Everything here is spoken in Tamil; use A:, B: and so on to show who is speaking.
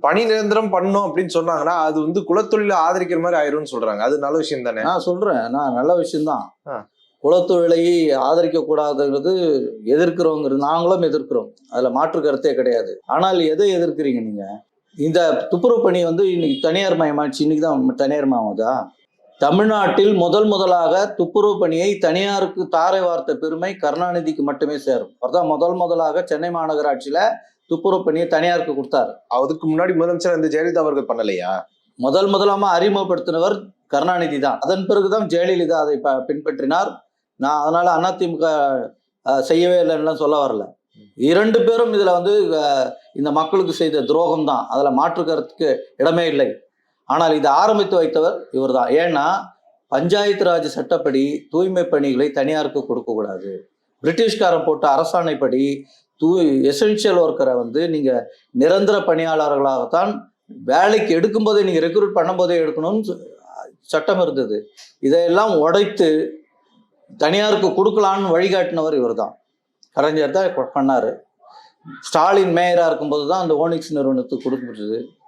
A: பணி நிரந்தரம் பண்ணோம் அப்படின்னு சொன்னாங்கன்னா அது வந்து குலத்தொழில ஆதரிக்கிற மாதிரி ஆயிரும்னு சொல்றாங்க. அது நல்ல விஷயம் தானே?
B: நான் சொல்றேன், நான் நல்ல விஷயம்தான்.
A: ஆ.
B: குலத்தொழிலை ஆதரிக்க கூடாதுங்கிறது எதிர்க்கிறோங்கிறது நாங்களும் எதிர்க்கிறோம். அதுல மாற்று கருத்தே கிடையாது. ஆனால் எதை எதிர்க்கிறீங்க நீங்க? இந்த துப்புரவு பணி வந்து இன்னைக்கு தனியார் மயமாச்சு. இன்னைக்கு தான் தனியார் மயமாகுதா? தமிழ்நாட்டில் முதலாக துப்புரவு பணியை தனியாருக்கு தாரை வார்த்த பெருமை கருணாநிதிக்கு மட்டுமே சேரும். அவர்தான் முதலாக சென்னை மாநகராட்சியில துப்புரவு பணியை தனியாருக்கு கொடுத்தாரு.
A: அதுக்கு முன்னாடி முதலமைச்சர் இந்த ஜெயலலிதா அவர்கள் பண்ணலையா?
B: முதலாம அறிமுகப்படுத்தினவர் கருணாநிதி தான். அதன் பிறகுதான் ஜெயலலிதா அதை பின்பற்றினார். நான் அதனால அதிமுக செய்யவே இல்லைன்னு சொல்ல வரல. 2 பேரும் இதுல வந்து இந்த மக்களுக்கு செய்த துரோகம் தான். அதுல மாற்று கருத்துக்கு இடமே இல்லை. ஆனால் இதை ஆரம்பித்து வைத்தவர் இவர் தான். ஏன்னா பஞ்சாயத்து ராஜ் சட்டப்படி தூய்மை பணிகளை தனியாருக்கு கொடுக்கக்கூடாது. பிரிட்டிஷ்காரன் போட்ட அரசாணைப்படி எசென்சியல் ஒர்க்கரை வந்து நீங்க நிரந்தர பணியாளர்களாகத்தான் வேலைக்கு எடுக்கும்போதே, நீங்க ரெக்ரூட் பண்ணும்போதே எடுக்கணும்னு சட்டம் இருந்தது. இதையெல்லாம் உடைத்து தனியாருக்கு கொடுக்கலான்னு வழிகாட்டினவர் இவர் தான். கலைஞர் தான் பண்ணாரு. ஸ்டாலின் மேயரா இருக்கும்போது தான் அந்த ஓனிக்ஸ் நிறுவனத்துக்கு கொடுக்கப்பட்டது.